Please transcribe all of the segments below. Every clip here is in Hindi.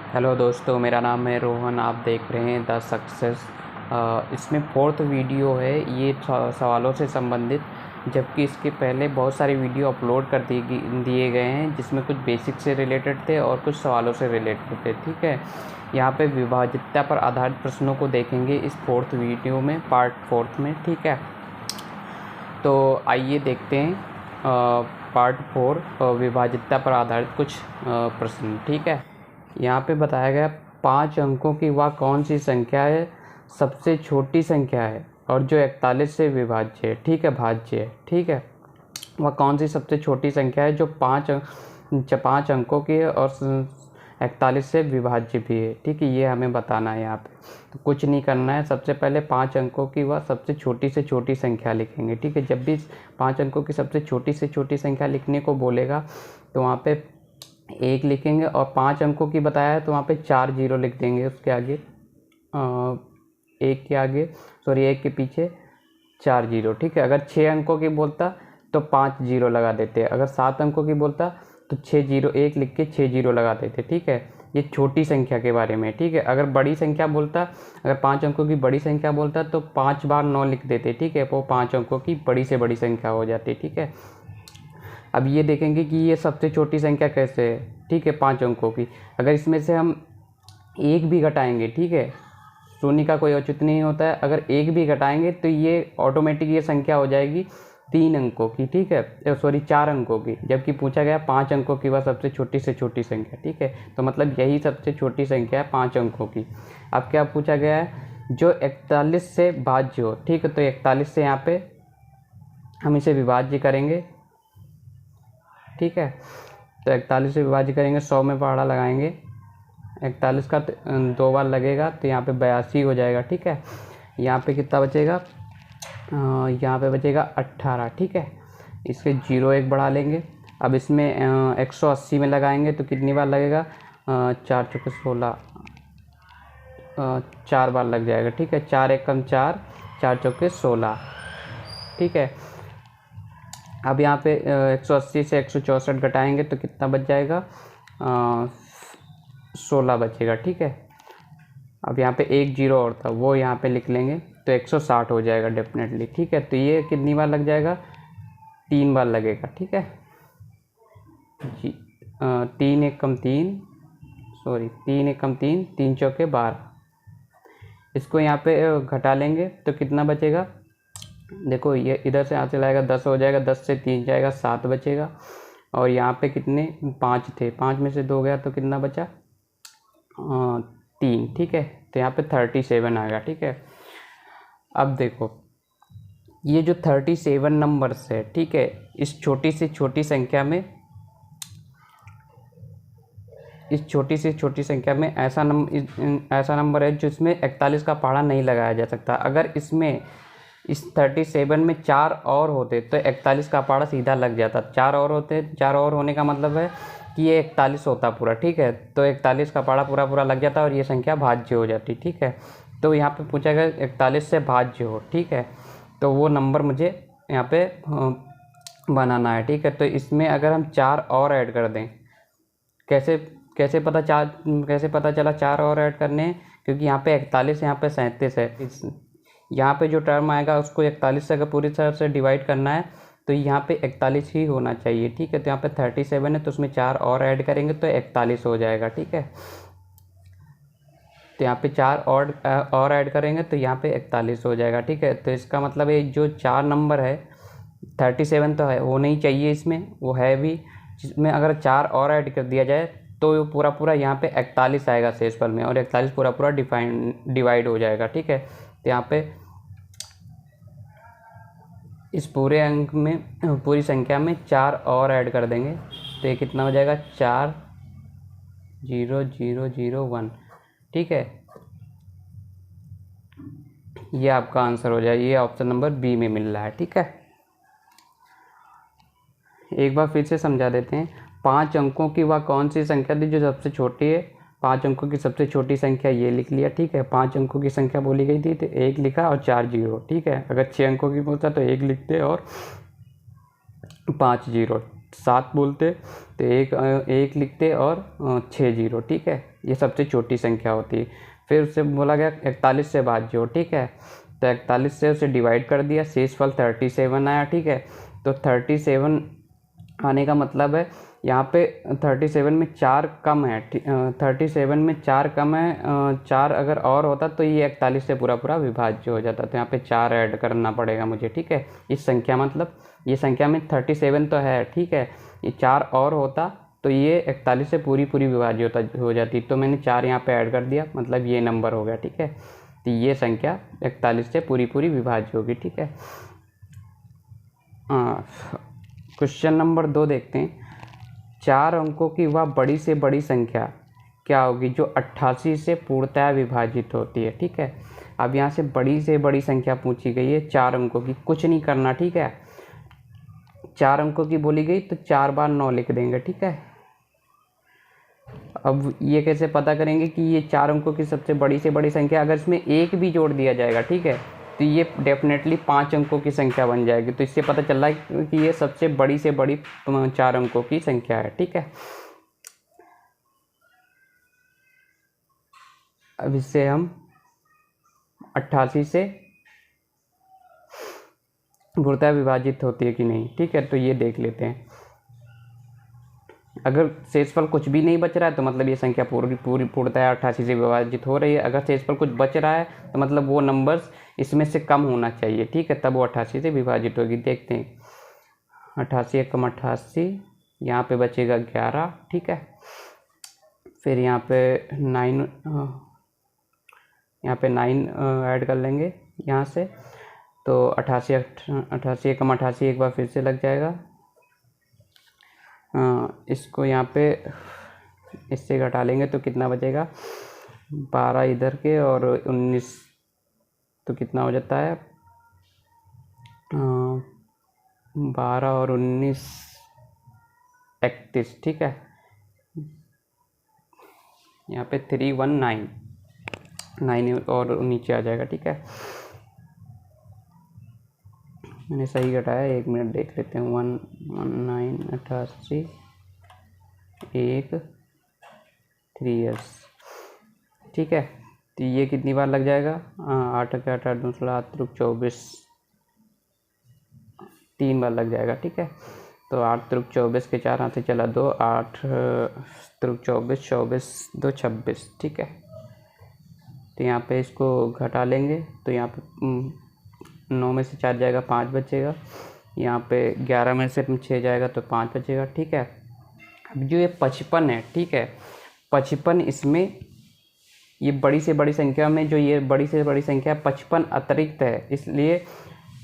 हेलो दोस्तों, मेरा नाम है रोहन। आप देख रहे हैं द सक्सेस। इसमें फोर्थ वीडियो है ये सवालों से संबंधित, जबकि इसके पहले बहुत सारे वीडियो अपलोड कर दिए गए हैं जिसमें कुछ बेसिक से रिलेटेड थे और कुछ सवालों से रिलेटेड थे। ठीक है, यहाँ पे विभाज्यता पर आधारित प्रश्नों को देखेंगे इस फोर्थ वीडियो में, पार्ट फोर्थ में। ठीक है, तो आइए देखते हैं पार्ट 4 विभाज्यता पर आधारित कुछ प्रश्न। ठीक है, यहाँ पे बताया गया 5 अंकों की वह कौन सी संख्या है सबसे छोटी संख्या है और जो 41 से विभाज्य है। ठीक है, भाज्य है। ठीक है, वह कौन सी सबसे छोटी संख्या है जो 5 अंकों की है और 41 से विभाज्य भी है। ठीक है, ये हमें बताना है यहाँ पे। तो कुछ नहीं करना है, सबसे पहले 5 अंकों की वह सबसे छोटी से छोटी संख्या लिखेंगे। ठीक है, जब भी 5 अंकों की सबसे छोटी से छोटी संख्या लिखने को बोलेगा तो वहाँ पे 1 लिखेंगे, और 5 अंकों की बताया है तो वहाँ पे 4 जीरो लिख देंगे उसके आगे, 1 के आगे, सॉरी 1 के पीछे 4 जीरो। ठीक है, अगर 6 अंकों की बोलता तो 5 जीरो लगा देते, अगर 7 अंकों की बोलता तो 6 जीरो 1 लिख के 6 जीरो लगा देते। ठीक है, ये छोटी संख्या के बारे में। ठीक है, अगर बड़ी संख्या बोलता, अगर 5 अंकों की बड़ी संख्या बोलता तो 5 बार 9 लिख देते। ठीक है, वो 5 अंकों की बड़ी से बड़ी संख्या हो जाती। ठीक है, अब ये देखेंगे कि ये सबसे छोटी संख्या कैसे है। ठीक है, 5 अंकों की, अगर इसमें से हम 1 भी घटाएंगे, ठीक है, शून्य का कोई औचित्य नहीं होता है, अगर 1 भी घटाएंगे तो ये ऑटोमेटिक ये संख्या हो जाएगी 3 अंकों की। ठीक है, सॉरी 4 अंकों की, जबकि पूछा गया 5 अंकों की वह सबसे छोटी से छोटी संख्या। ठीक है, तो मतलब यही सबसे छोटी संख्या है 5 अंकों की। अब क्या पूछा गया है, जो 41 से भाज्य हो। ठीक है, तो 41 से यहाँ पे हम इसे विभाज्य करेंगे। ठीक है, तो 41 से विभाज्य करेंगे, 100 में पहाड़ा लगाएंगे, 41 का 2 बार लगेगा तो यहाँ पे 82 हो जाएगा। ठीक है, यहाँ पे कितना बचेगा, यहाँ पे बचेगा 18। ठीक है, इसके 0 1 बढ़ा लेंगे। अब इसमें 180 में लगाएंगे तो कितनी बार लगेगा, 4 चौके 16, 4 बार लग जाएगा। ठीक है, 4 1 कम 4, 4 चौके 16। ठीक है, अब यहाँ पे 180 से 164 घटाएंगे तो कितना बच जाएगा, 16 बचेगा। ठीक है, अब यहाँ पे 1 जीरो और था वो यहाँ पे लिख लेंगे तो 160 हो जाएगा डेफिनेटली। ठीक है, तो ये कितनी बार लग जाएगा, 3 बार लगेगा। ठीक है जी, 3 1 कम 3, सॉरी 3 1 कम 3, 3 चौके 12। इसको यहाँ पे घटा लेंगे तो कितना बचेगा, देखो ये इधर से यहाँ से लाएगा 10 हो जाएगा, 10 से 3 जाएगा 7 बचेगा, और यहाँ पे कितने 5 थे, 5 में से 2 गया तो कितना बचा, 3। ठीक है, तो यहाँ पे 37 आएगा। ठीक है, अब देखो ये जो 37 नंबर्स है, ठीक है, इस छोटी से छोटी संख्या में, इस छोटी से छोटी संख्या में ऐसा नंबर है जो इसमें 41 का पहाड़ा नहीं लगाया जा सकता। अगर इसमें इस 37 में 4 और होते तो 41 का पहाड़ा सीधा लग जाता। 4 और होते, 4 और होने का मतलब है कि ये 41 होता पूरा। ठीक है, तो 41 का पहाड़ा पूरा लग जाता और ये संख्या भाज्य हो जाती। ठीक है, तो यहाँ पे पूछा गया 41 से भाज्य हो। ठीक है, तो वो नंबर मुझे यहाँ पे बनाना है। ठीक है, तो इसमें अगर हम 4 और ऐड कर दें, कैसे पता चला 4 और ऐड करने हैं, क्योंकि यहाँ पे 41, यहाँ पे 37 है। यहाँ पे जो टर्म आएगा उसको 41 से अगर पूरी तरह से डिवाइड करना है तो यहाँ पे 41 ही होना चाहिए। ठीक है, तो यहाँ पे 37 है तो उसमें 4 और ऐड करेंगे तो 41 हो जाएगा। ठीक है, तो यहाँ पे 4 और ऐड करेंगे तो यहाँ पे 41 हो जाएगा। ठीक है, तो इसका मतलब ये जो 4 नंबर है, 37 तो है, होना ही चाहिए इसमें, वो है भी, जिसमें अगर 4 और ऐड कर दिया जाए तो पूरा यहाँ पे 41 आएगा शेषफल में, और 41 पूरा डिवाइड हो जाएगा। ठीक है, तो यहाँ पे इस पूरे अंक में, पूरी संख्या में 4 और ऐड कर देंगे तो ये कितना हो जाएगा, 4 0 0 0 1। ठीक है, ये आपका आंसर हो जाए, ये ऑप्शन नंबर बी में मिल रहा है। ठीक है, एक बार फिर से समझा देते हैं। 5 अंकों की वह कौन सी संख्या थी जो सबसे छोटी है। 5 अंकों की सबसे छोटी संख्या ये लिख लिया। ठीक है, 5 अंकों की संख्या बोली गई थी तो 1 लिखा और 4 जीरो। ठीक है, अगर 6 अंकों की बोलता तो 1 लिखते और 5 जीरो। 7 बोलते तो एक लिखते और 6 जीरो, ठीक है। ये सबसे छोटी संख्या होती है। फिर उससे बोला गया 41 से भाज्य हो, ठीक है। तो 41 से उसे डिवाइड कर दिया, शेषफल 37 आया, ठीक है। तो 37 आने का मतलब है यहाँ पे 37 में 4 कम है, 37 में 4 कम है, 4 अगर और होता तो ये 41 से पूरा पूरा विभाज्य हो जाता। तो यहाँ पे 4 ऐड करना पड़ेगा मुझे, ठीक है। इस संख्या मतलब ये संख्या में 37 तो है, ठीक है। ये 4 और होता तो ये 41 से पूरी पूरी विभाज्य हो जाती। तो मैंने 4 यहाँ पे ऐड कर दिया, मतलब ये नंबर हो गया, ठीक है। तो ये संख्या 41 से पूरी पूरी विभाज्य होगी, ठीक है। क्वेश्चन नंबर 2 देखते हैं। 4 अंकों की वह बड़ी से बड़ी संख्या क्या होगी जो 88 से पूर्णतः विभाजित होती है, ठीक है। अब यहाँ से बड़ी संख्या पूछी गई है 4 अंकों की, कुछ नहीं करना, ठीक है। 4 अंकों की बोली गई तो 4 बार 9 लिख देंगे, ठीक है। अब ये कैसे पता करेंगे कि ये 4 अंकों की सबसे बड़ी से बड़ी संख्या, अगर इसमें एक भी जोड़ दिया जाएगा, ठीक है, तो ये डेफिनेटली 5 अंकों की संख्या बन जाएगी। तो इससे पता चल रहा है कि ये सबसे बड़ी से बड़ी 4 अंकों की संख्या है, ठीक है। अब इससे हम 88 से पूर्णतः विभाजित होती है कि नहीं, ठीक है। तो ये देख लेते हैं। अगर शेषफल कुछ भी नहीं बच रहा है तो मतलब ये संख्या पूर्णतः 88 से विभाजित हो रही है। अगर शेषफल कुछ बच रहा है तो मतलब वो नंबर्स इसमें से कम होना चाहिए, ठीक है, तब वो 88 से विभाजित होगी। देखते हैं 88 एकम 88, यहाँ पे बचेगा 11, ठीक है। फिर यहाँ पे 9, यहाँ पे 9 ऐड कर लेंगे यहाँ से, तो 88 एकम 88 एक बार फिर से लग जाएगा। इसको यहाँ पे इससे घटा लेंगे तो कितना बचेगा, 12 इधर के और 19, तो कितना हो जाता है 12 और 19 31, ठीक है। यहाँ पे 319 और नीचे आ जाएगा, ठीक है। मैंने सही घटाया, 1 मिनट देख लेते हैं। 119 88 1 3s, ठीक है। तो ये कितनी बार लग जाएगा, 8 के 8 2 16 24, 3 बार लग जाएगा, ठीक है। तो 8 24 के 4 हाथ से चला 2, 8 24 24 2 26, ठीक है। तो यहाँ पे इसको घटा लेंगे तो यहाँ पे 9 में से 4 जाएगा, 5 बचेगा। यहाँ पे 11 में से 6 जाएगा तो 5 बचेगा, ठीक है। अब जो ये 55 है, ठीक है, 55 इसमें ये बड़ी से बड़ी संख्या में जो ये बड़ी से बड़ी संख्या 55 अतिरिक्त है, इसलिए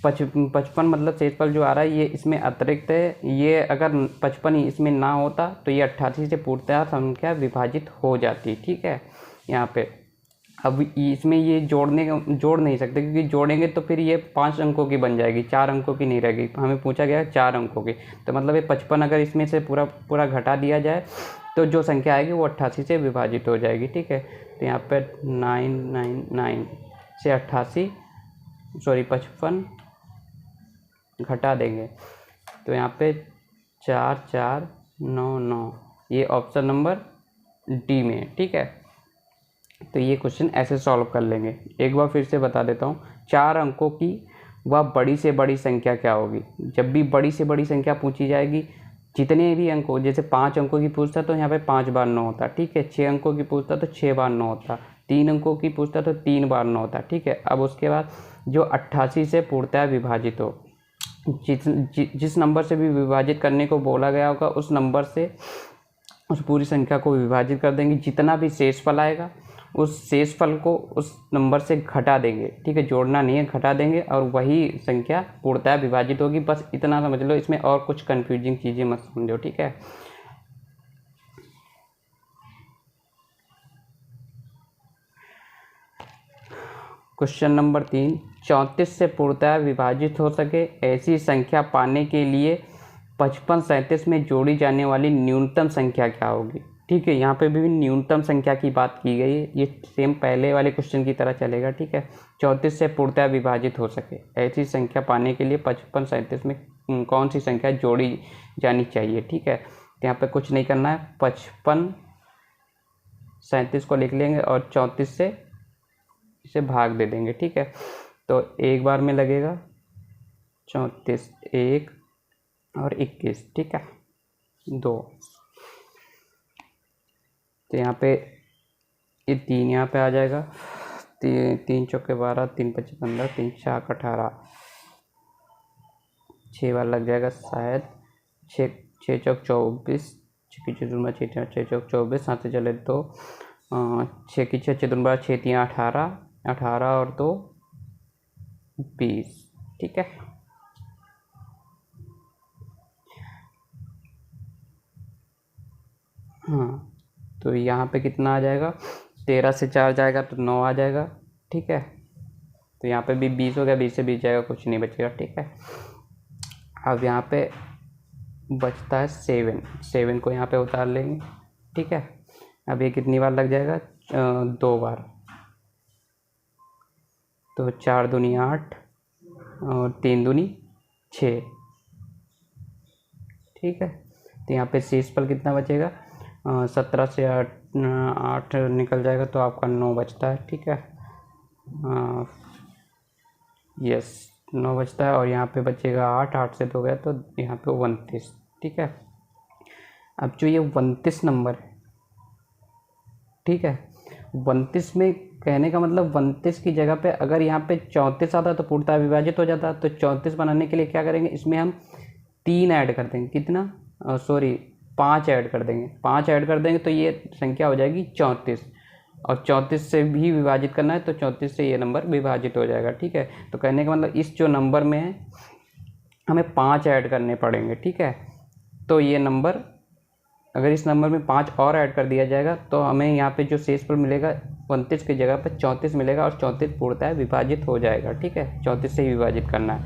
55 मतलब शेषफल जो आ रहा है ये इसमें अतिरिक्त है। ये अगर 55 इसमें ना होता तो ये 88 से पूर्णतः संख्या विभाजित हो जाती, ठीक है। यहाँ पे अब इसमें ये जोड़ नहीं सकते, क्योंकि जोड़ेंगे तो फिर ये 5 अंकों की बन जाएगी, 4 अंकों की नहीं रहेगी। हमें पूछा गया है 4 अंकों की, तो मतलब ये 55 अगर इसमें से पूरा घटा दिया जाए तो जो संख्या आएगी वो 88 से विभाजित हो जाएगी, ठीक है। तो यहाँ पर 999 से 55 घटा देंगे तो यहाँ पे 4499, ये ऑप्शन नंबर डी में, ठीक है। तो ये क्वेश्चन ऐसे सॉल्व कर लेंगे। एक बार फिर से बता देता हूँ, 4 अंकों की वह बड़ी से बड़ी संख्या क्या होगी। जब भी बड़ी से बड़ी संख्या पूछी जाएगी, जितने भी अंक हो, जैसे 5 अंकों की पूछता तो यहाँ पे 5 बार 9 होता, ठीक है। 6 अंकों की पूछता तो 6 बार 9 होता, 3 अंकों की पूछता तो 3 बार 9 होता, ठीक है। अब उसके बाद जो 88 से पूर्णतः विभाजित हो, जिस नंबर से भी विभाजित करने को बोला गया होगा उस नंबर से उस पूरी संख्या को विभाजित कर देंगे। जितना भी शेषफल आएगा उस शेषफल को उस नंबर से घटा देंगे, ठीक है। जोड़ना नहीं है, घटा देंगे और वही संख्या पूर्णतः विभाजित होगी। बस इतना समझ लो, इसमें और कुछ कंफ्यूजिंग चीज़ें मत समझो, ठीक है। क्वेश्चन नंबर 3, 34 से पूर्णतः विभाजित हो सके ऐसी संख्या पाने के लिए 55 37 में जोड़ी जाने वाली न्यूनतम संख्या क्या होगी, ठीक है। यहाँ पे भी न्यूनतम संख्या की बात की गई है, ये सेम पहले वाले क्वेश्चन की तरह चलेगा, ठीक है। 34 से पूर्णतः विभाजित हो सके ऐसी संख्या पाने के लिए 55 37 में कौन सी संख्या जोड़ी जानी चाहिए, ठीक है। तो यहाँ पे कुछ नहीं करना है, 55 37 को लिख लेंगे और 34 से इसे भाग दे देंगे, ठीक है। तो एक बार में लगेगा 34 1 और 21, ठीक है 2। तो यहाँ पे ये 3 यहाँ पे आ जाएगा, 3 चौके 12 3 5 15 3 4 18, 6 बार लग जाएगा शायद, 6 चौक 24, 6 की 6 चौक 24, 7 से चले तो 6 की 6 2 6 3 18, 18 और 2 20, ठीक है। हाँ, तो यहाँ पे कितना आ जाएगा, 13 से 4 जाएगा तो 9 आ जाएगा, ठीक है। तो यहाँ पे भी 20 हो गया, 20 से 20 जाएगा, कुछ नहीं बचेगा, ठीक है। अब यहाँ पे बचता है 7 को यहाँ पे उतार लेंगे, ठीक है। अब ये कितनी बार लग जाएगा, 2 बार, तो 4 दूनी 8 और 3 दूनी 6, ठीक है। तो यहाँ पे शेषफल कितना बचेगा, 17 से 8 निकल जाएगा तो आपका 9 बचता है, ठीक है। यस 9 बचता है और यहाँ पे बचेगा 8 से 2 गया तो यहाँ पे 29, ठीक है। अब जो ये 29 नंबर है, ठीक है, 29 में कहने का मतलब 29 की जगह पे अगर यहाँ पे 34 आता तो पूर्णतः विभाजित हो जाता। तो 34 बनाने के लिए क्या करेंगे, इसमें हम 3 ऐड कर देंगे, कितना 5 ऐड कर देंगे, 5 ऐड कर देंगे तो ये संख्या हो जाएगी 34, और 34 से भी विभाजित करना है तो 34 से ये नंबर विभाजित हो जाएगा, ठीक है। तो कहने का मतलब इस जो नंबर में है हमें 5 ऐड करने पड़ेंगे, ठीक है। तो ये नंबर अगर इस नंबर में 5 और ऐड कर दिया जाएगा तो हमें यहाँ पे जो शेषफल मिलेगा 29 की जगह पर 34 मिलेगा और 34 पूर्णतः विभाजित हो जाएगा, ठीक है। 34 से ही विभाजित करना है।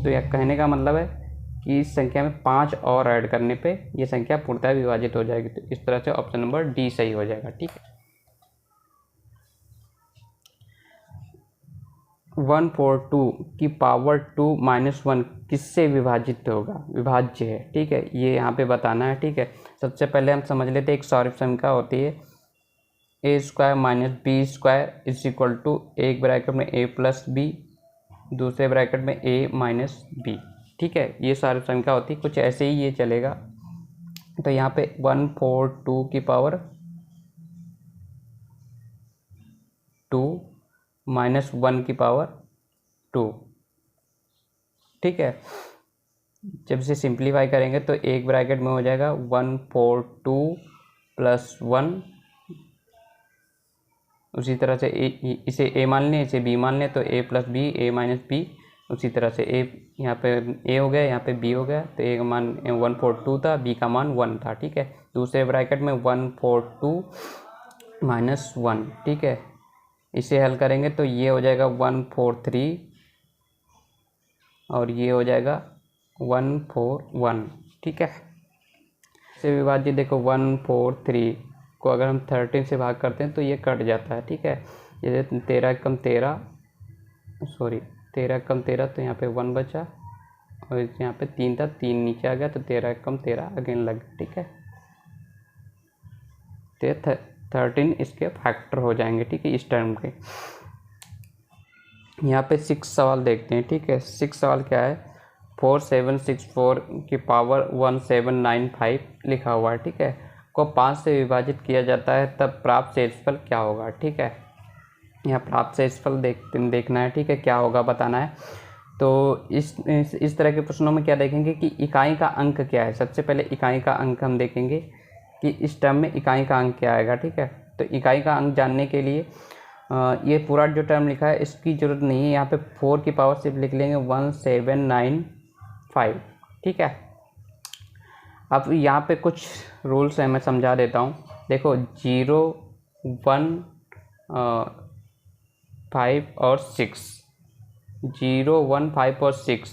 तो यह कहने का मतलब है कि इस संख्या में 5 और ऐड करने पे ये संख्या पूर्णतः विभाजित हो जाएगी। तो इस तरह से ऑप्शन नंबर डी सही हो जाएगा, ठीक है। 142 की पावर 2 - 1 किससे विभाजित होगा, विभाज्य है, ठीक है। ये यहाँ पे बताना है, ठीक है। सबसे पहले हम समझ लेते हैं एक सौरभ संख्या होती है a² - b² = एक ब्रैकेट में a + b, दूसरे ब्रैकेट में a - b, ठीक है। ये सौरभ संख्या होती है, कुछ ऐसे ही ये चलेगा। तो यहाँ पे 142 की पावर 2 - 1 की पावर 2, ठीक है। जब इसे सिंप्लीफाई करेंगे तो एक ब्रैकेट में हो जाएगा 142 + 1, उसी तरह से इसे a मान लें, इसे b मान लें तो a + b a - b, उसी तरह से a यहाँ पे a हो गया, यहाँ पे b हो गया। तो a का मान 142 था, b का मान 1 था, ठीक है। दूसरे ब्रैकेट में 142 - 1, ठीक है। इसे हल करेंगे तो ये हो जाएगा 143 और ये हो जाएगा 141, ठीक है। इसे विभाज्य देखो 143 को अगर हम 13 से भाग करते हैं तो ये कट जाता है, ठीक है। जैसे 13 कम 13 तो यहाँ पे 1 बचा और यहाँ पे 3 था, 3 नीचे आ गया तो 13 कम 13 अगेन लग, ठीक है। तो 13 इसके फैक्टर हो जाएंगे, ठीक है, इस टर्म के। यहाँ पे 6 सवाल देखते हैं, ठीक है। 6 सवाल क्या है, 4764 की पावर 1795 लिखा हुआ है, ठीक है, को 5 से विभाजित किया जाता है तब प्राप्त शेषफल क्या होगा, ठीक है। यहाँ प्राप्त शेषफल देखना है, ठीक है, क्या होगा बताना है। तो इस तरह के प्रश्नों में क्या देखेंगे कि इकाई का अंक क्या है। सबसे पहले इकाई का अंक हम देखेंगे कि इस टर्म में इकाई का अंक क्या आएगा, ठीक है। तो इकाई का अंक जानने के लिए ये पूरा जो टर्म लिखा है इसकी ज़रूरत नहीं है, यहाँ पे 4 की पावर सिर्फ लिख लेंगे 1795, ठीक है। अब यहाँ पे कुछ रूल्स हैं, मैं समझा देता हूँ। देखो 0 1 5 और 6, 0 1 5 और 6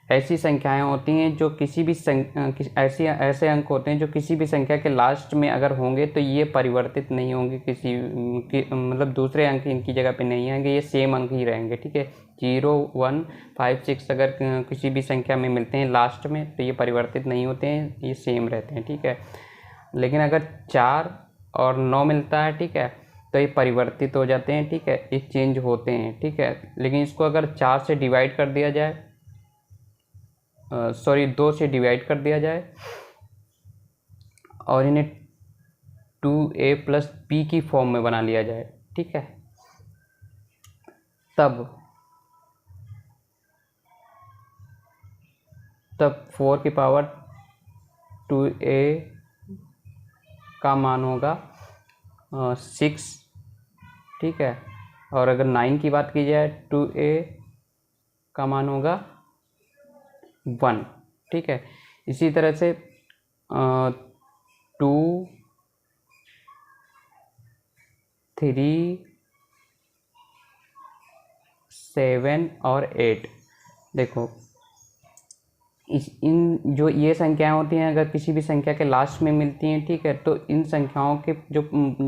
ऐसी संख्याएं होती हैं जो किसी भी ऐसे अंक होते हैं जो किसी भी संख्या के लास्ट में अगर होंगे तो ये परिवर्तित नहीं होंगे, मतलब दूसरे अंक इनकी जगह पे नहीं आएंगे, ये सेम अंक ही रहेंगे। ठीक है, 0, 1, 5, 6 अगर किसी भी संख्या में मिलते हैं लास्ट में तो ये परिवर्तित नहीं होते हैं, ये सेम रहते हैं। ठीक है, लेकिन अगर 4 और 9 मिलता है, ठीक है, तो ये परिवर्तित हो जाते हैं। ठीक है, ये चेंज होते हैं। ठीक है, लेकिन इसको अगर 4 से डिवाइड कर दिया जाए, 2 से डिवाइड कर दिया जाए और इन्हें 2a + b की फॉर्म में बना लिया जाए, ठीक है, तब 4 की पावर 2a का मान होगा 6। ठीक है, और अगर 9 की बात की जाए 2a का मान होगा 1। ठीक है, इसी तरह से 2, 3, 7 और 8, देखो इन जो ये संख्याएं होती हैं अगर किसी भी संख्या के लास्ट में मिलती हैं, ठीक है, तो इन संख्याओं के जो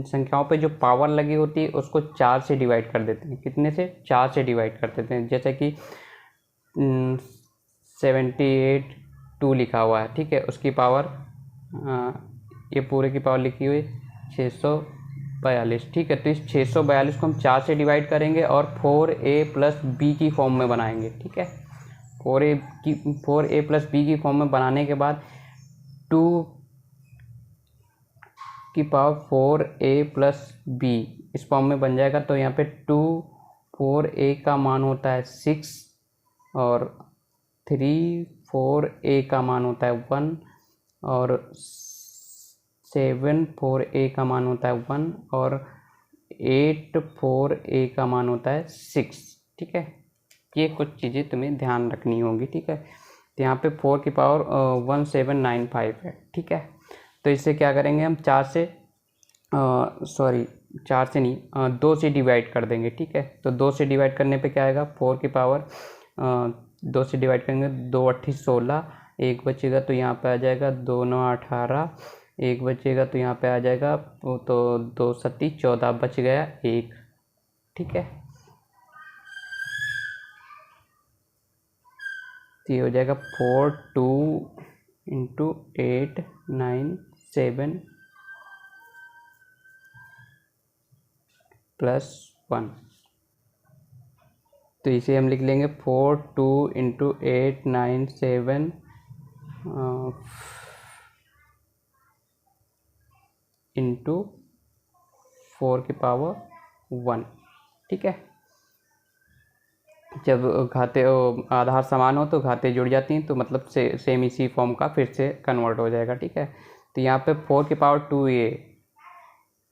संख्याओं पे जो पावर लगी होती है उसको 4 से डिवाइड कर देते हैं। कितने से? 4 से डिवाइड कर देते हैं। जैसे कि 78 2 लिखा हुआ है, ठीक है, उसकी पावर ये पूरे की पावर लिखी हुई 642। ठीक है, तो इस 642 को हम 4 से डिवाइड करेंगे और 4a + b की फॉर्म में बनाएंगे। ठीक है, 4a + b की फॉर्म में बनाने के बाद 2 की पावर 4a + b इस फॉर्म में बन जाएगा। तो यहाँ पे 4a का मान होता है 6 और 4a का मान होता है 1 और 4a का मान होता है 1 और 4a का मान होता है 6। ठीक है, ये कुछ चीज़ें तुम्हें ध्यान रखनी होगी। ठीक है, तो यहाँ पे 4 की पावर 1795 है। ठीक है, तो इससे क्या करेंगे हम 4 से नहीं 2 से डिवाइड कर देंगे। ठीक है, तो 2 से डिवाइड करने पे क्या आएगा? 4 की पावर 2 से डिवाइड करेंगे, 2 8 16, 1 बचेगा तो यहाँ पे आ जाएगा 2 9 18, 1 बचेगा तो यहाँ पे आ जाएगा तो 2 7 14, बच गया 1। ठीक है, तो ये हो जाएगा 4 2 × 8 9 7 + 1। तो इसे हम लिख लेंगे 4 2 × 8 9 7 × 4 की पावर 1। ठीक है, जब घाते आधार समान हो तो घाते जुड़ जाती हैं, तो मतलब सेम इसी फॉर्म का फिर से कन्वर्ट हो जाएगा। ठीक है, तो यहाँ पे 4 की पावर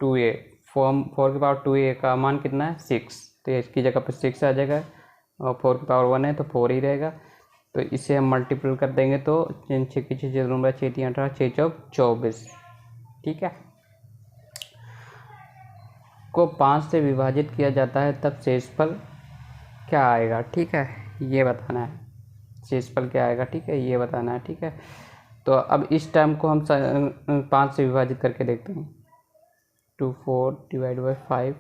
2a फॉर्म 4 की पावर 2a का मान कितना है? 6, तो इसकी जगह पे 6 आ जाएगा और 4 की पावर 1 है तो 4 ही रहेगा। तो इसे हम मल्टीपल कर देंगे तो 6 की 6 6 3 18 6 चौक 24। ठीक है, को 5 से विभाजित किया जाता है तब शेषफल क्या आएगा? ठीक है, ये बताना है शेषफल क्या आएगा। ठीक है, ये बताना है। ठीक है, तो अब इस टर्म को हम 5 से विभाजित करके देखते हैं। 2 4 / 5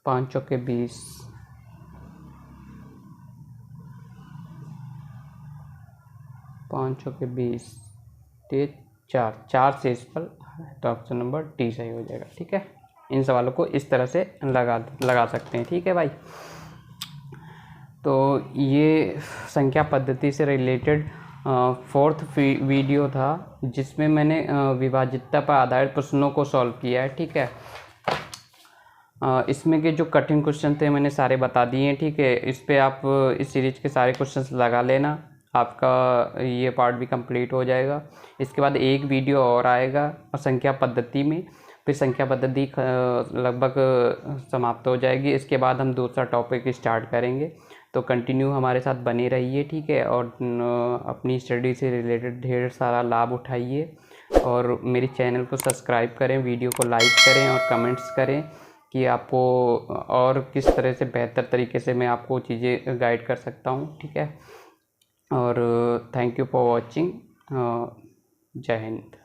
5 चौके 20, 5 चौके 20, 4 शेषफल, तो ऑप्शन नंबर डी सही हो जाएगा। ठीक है, इन सवालों को इस तरह से लगा सकते हैं। ठीक है भाई, तो ये संख्या पद्धति से रिलेटेड 4th वीडियो था जिसमें मैंने विभाज्यता पर आधारित प्रश्नों को सॉल्व किया है। ठीक है, इसमें के जो कठिन क्वेश्चन थे मैंने सारे बता दिए हैं। ठीक है, इस पे आप इस सीरीज के सारे क्वेश्चंस लगा लेना, आपका ये पार्ट भी कंप्लीट हो जाएगा। इसके बाद एक वीडियो और आएगा संख्या पद्धति में, फिर संख्या पद्धति लगभग समाप्त हो जाएगी। इसके बाद हम दूसरा टॉपिक स्टार्ट करेंगे, तो कंटिन्यू हमारे साथ बने रहिए। ठीक है, और अपनी स्टडी से रिलेटेड ढेर सारा लाभ उठाइए और मेरे चैनल को सब्सक्राइब करें, वीडियो को लाइक करें और कमेंट्स करें कि आपको और किस तरह से बेहतर तरीके से मैं आपको चीज़ें गाइड कर सकता हूँ, ठीक है। और थैंक यू फॉर वॉचिंग। जय हिंद।